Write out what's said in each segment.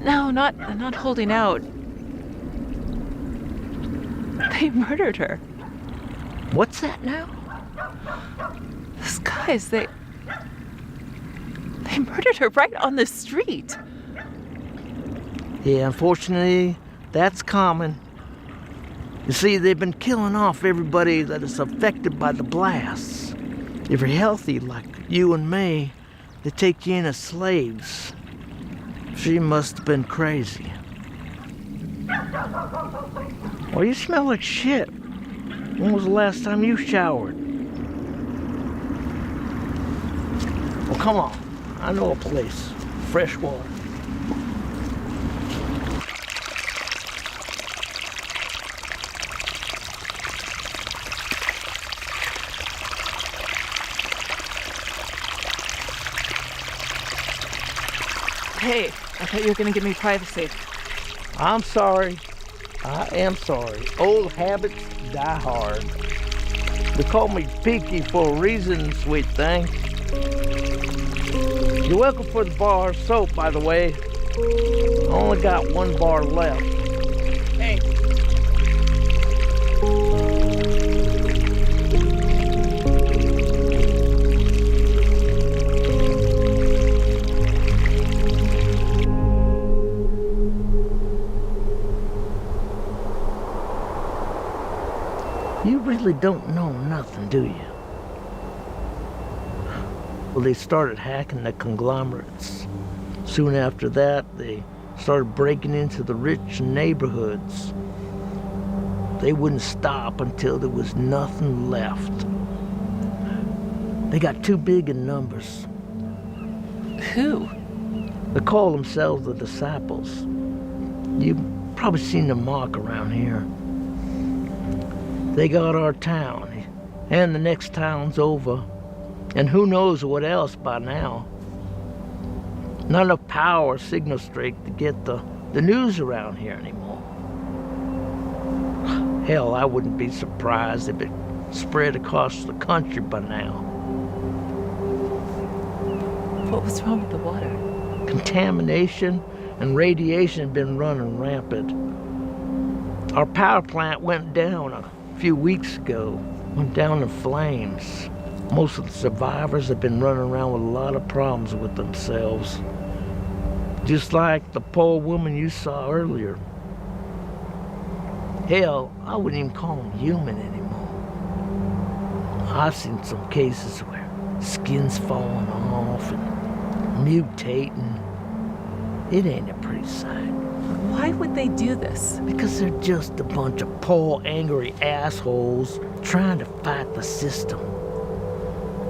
No, not holding out. They murdered her. What's that now? Those guys, they murdered her right on the street. Yeah, unfortunately, that's common. You see, they've been killing off everybody that is affected by the blasts. If you're healthy, like you and me, they take you in as slaves. She must have been crazy. Well, you smell like shit. When was the last time you showered? Well, come on. I know a place. Fresh water. Hey, I thought you were gonna give me privacy. I'm sorry. I am sorry. Old habits die hard. They call me Pinky for a reason, sweet thing. You're welcome for the bar of soap, by the way. I only got one bar left. Hey. You really don't know nothing, do you? Well, they started hacking the conglomerates. Soon after that, they started breaking into the rich neighborhoods. They wouldn't stop until there was nothing left. They got too big in numbers. Who? They call themselves the Disciples. You've probably seen the mark around here. They got our town, and the next town's over. And who knows what else by now. Not enough power or signal strength to get the news around here anymore. Hell, I wouldn't be surprised if it spread across the country by now. What was wrong with the water? Contamination and radiation have been running rampant. Our power plant went down a few weeks ago, went down in flames. Most of the survivors have been running around with a lot of problems with themselves. Just like the poor woman you saw earlier. Hell, I wouldn't even call them human anymore. I've seen some cases where skin's falling off and mutating. It ain't a pretty sight. Why would they do this? Because they're just a bunch of poor, angry assholes trying to fight the system.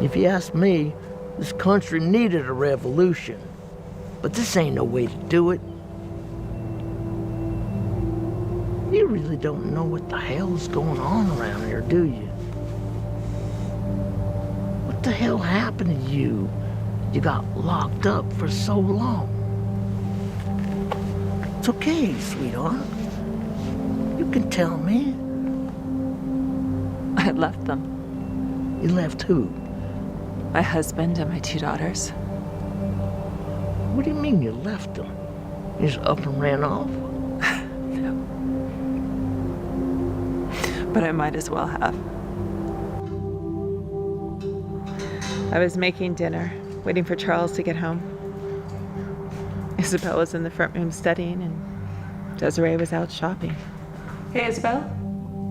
If you ask me, this country needed a revolution. But this ain't no way to do it. You really don't know what the hell's going on around here, do you? What the hell happened to you? You got locked up for so long. It's okay, sweetheart. You can tell me. I left them. You left who? My husband and my 2 daughters. What do you mean you left them? You just up and ran off? No. But I might as well have. I was making dinner, waiting for Charles to get home. Isabel was in the front room studying, and Desiree was out shopping. Hey, Isabel.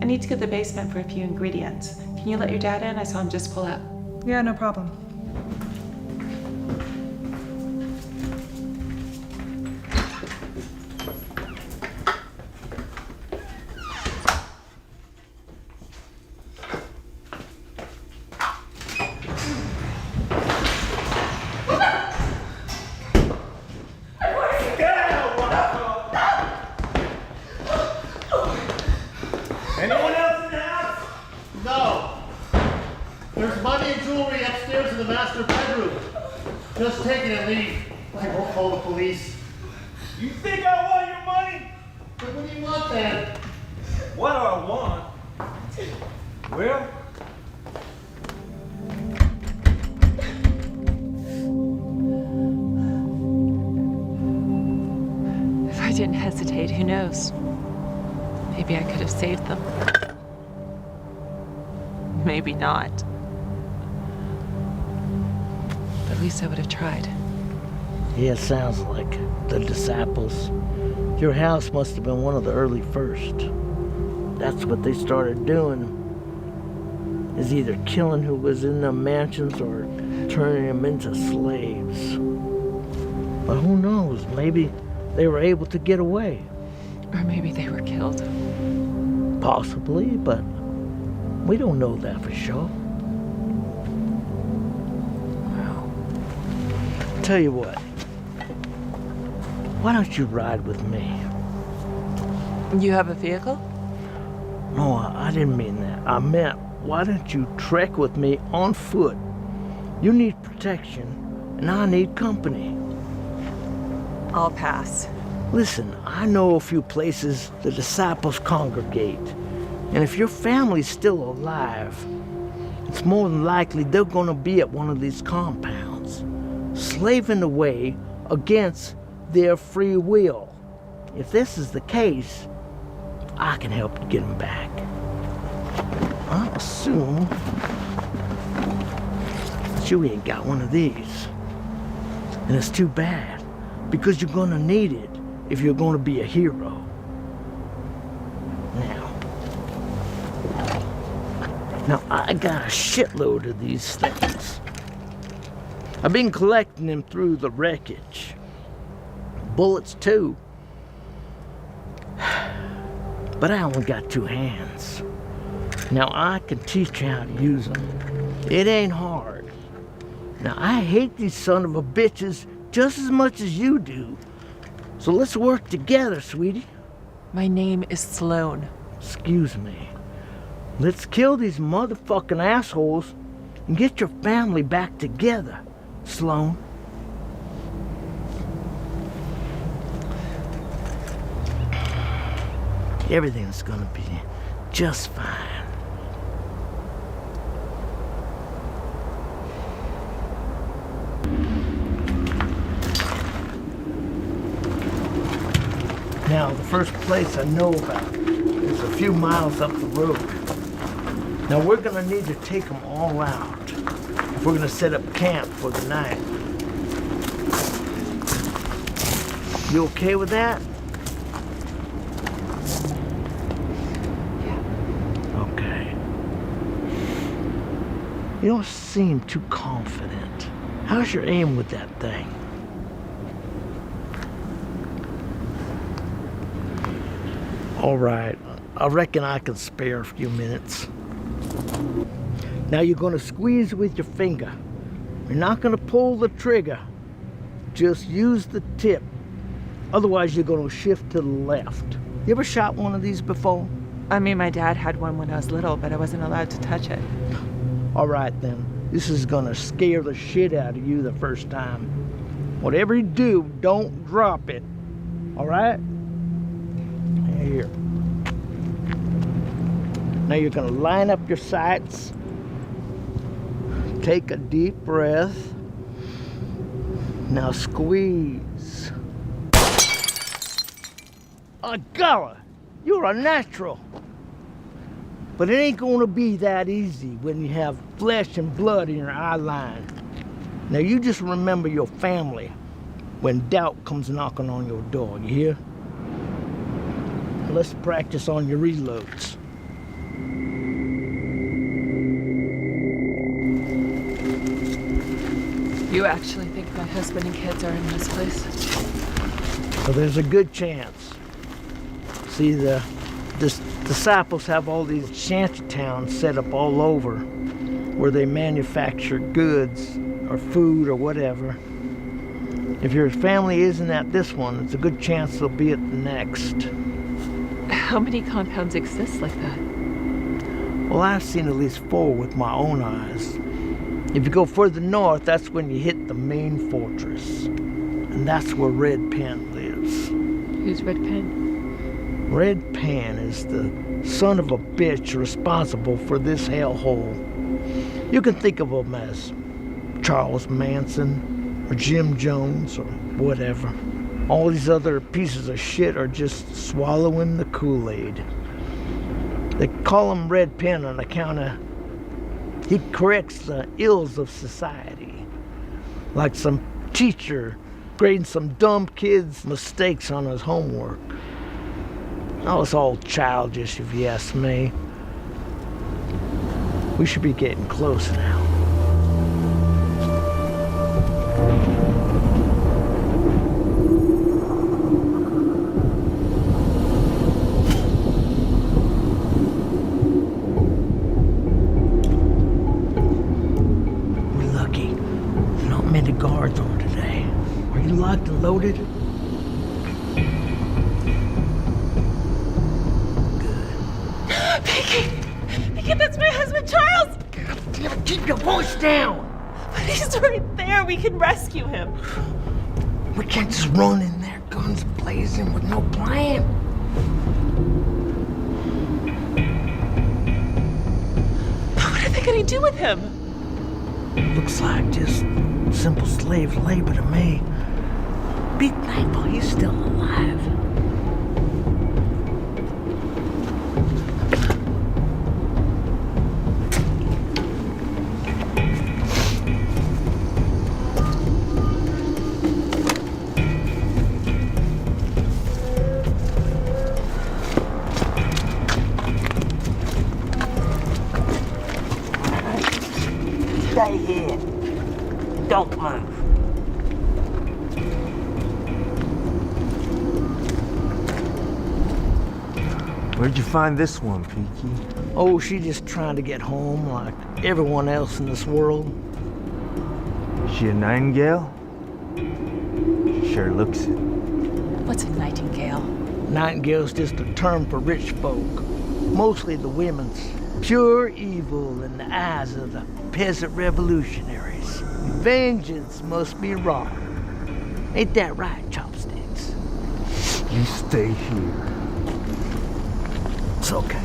I need to get to the basement for a few ingredients. Can you let your dad in? I saw him just pull up. Yeah, no problem. Anyone else in the house? No. There's money and jewelry upstairs in the master bedroom. Just take it and leave. I won't call the police. You think I want your money? But what do you want then? What do I want? Well, I didn't hesitate. Who knows? Maybe I could have saved them. Maybe not. But at least I would have tried. Yeah, it sounds like the disciples. Your house must have been one of the early first. That's what they started doing, is either killing who was in the mansions or turning them into slaves. But who knows, maybe they were able to get away. Or maybe they were killed. Possibly, but we don't know that for sure. Wow. Tell you what, why don't you ride with me? You have a vehicle? No, I didn't mean that. I meant, why don't you trek with me on foot? You need protection, and I need company. I'll pass. Listen, I know a few places the disciples congregate, and if your family's still alive, it's more than likely they're gonna be at one of these compounds, slaving away against their free will. If this is the case, I can help you get them back. I assume that you ain't got one of these. And it's too bad, because you're gonna need it if you're gonna be a hero. Now I got a shitload of these things. I've been collecting them through the wreckage. Bullets too. But I only got 2 hands. Now I can teach you how to use them. It ain't hard. Now I hate these son of a bitches just as much as you do. So let's work together, sweetie. My name is Sloan. Excuse me. Let's kill these motherfucking assholes and get your family back together, Sloan. Everything's gonna be just fine. Now, the first place I know about is a few miles up the road. Now, we're gonna need to take them all out if we're gonna set up camp for the night. You okay with that? Okay. You don't seem too confident. How's your aim with that thing? All right, I reckon I can spare a few minutes. Now you're gonna squeeze with your finger. You're not gonna pull the trigger. Just use the tip. Otherwise you're gonna shift to the left. You ever shot one of these before? I mean, my dad had one when I was little, but I wasn't allowed to touch it. All right then, this is gonna scare the shit out of you the first time. Whatever you do, don't drop it. All right? Here. Now you're gonna line up your sights. Take a deep breath. Now squeeze. Oh, golly, you're a natural. But it ain't gonna be that easy when you have flesh and blood in your eye line. Now you just remember your family when doubt comes knocking on your door, you hear? Let's practice on your reloads. You actually think my husband and kids are in this place? So there's a good chance. See, the disciples have all these shanty towns set up all over where they manufacture goods or food or whatever. If your family isn't at this one, it's a good chance they'll be at the next. How many compounds exist like that? Well, I've seen at least 4 with my own eyes. If you go further north, that's when you hit the main fortress. And that's where Red Pen lives. Who's Red Pen? Red Pen is the son of a bitch responsible for this hellhole. You can think of him as Charles Manson or Jim Jones or whatever. All these other pieces of shit are just swallowing the Kool-Aid. They call him Red Pen on account of he corrects the ills of society. Like some teacher grading some dumb kid's mistakes on his homework. Oh, it's all childish if you ask me. We should be getting close now. We're lucky. Not many guards on today. Are you locked and loaded? Pinky, that's my husband, Charles! Damn it, keep your voice down! But he's right there. We can rescue him. We can't just run in there, guns blazing, with no plan. What are they gonna do with him? Looks like just simple slave labor to me. Be thankful he's still alive. Stay here. Don't move. Where'd you find this one, Peaky? Oh, she's just trying to get home like everyone else in this world. She a nightingale? She sure looks it. What's a nightingale? Nightingale's just a term for rich folk. Mostly the women's. Pure evil in the eyes of the peasant revolutionaries. Vengeance must be wrought. Ain't that right, Chopsticks? You stay here. It's okay.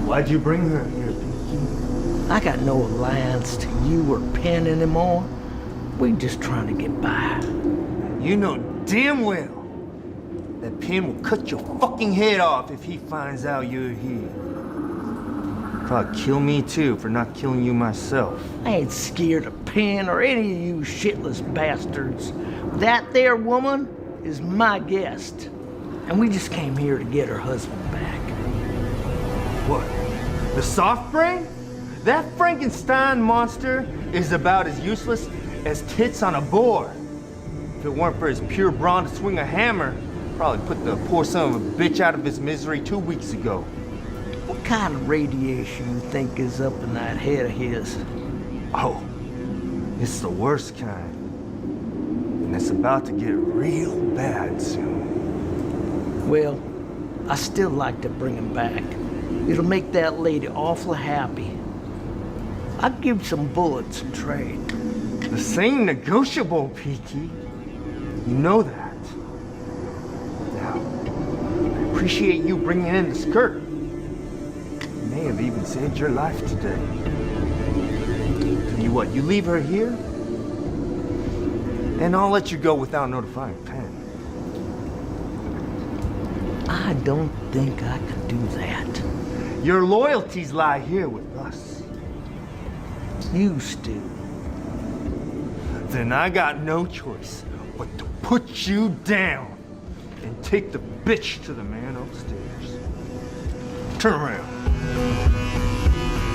Why'd you bring her here, Peaky? I got no alliance to you or Penn anymore. We just trying to get by. You know damn well that Penn will cut your fucking head off if he finds out you're here. Probably kill me too for not killing you myself. I ain't scared of Penn or any of you shitless bastards. That there woman is my guest. And we just came here to get her husband back. What? The soft brain? That Frankenstein monster is about as useless as tits on a board. If it weren't for his pure brawn to swing a hammer, probably put the poor son of a bitch out of his misery 2 weeks ago. What kind of radiation you think is up in that head of his? Oh, it's the worst kind. And it's about to get real bad soon. Well, I still like to bring him back. It'll make that lady awful happy. I'll give some bullets in trade. This ain't negotiable, Peaky. You know that. Now, I appreciate you bringing in the skirt. May have even saved your life today. Tell you what, you leave her here, and I'll let you go without notifying Penn. I don't think I could do that. Your loyalties lie here with us. Used to. Then I got no choice but to put you down and take the bitch to the man upstairs. Turn around.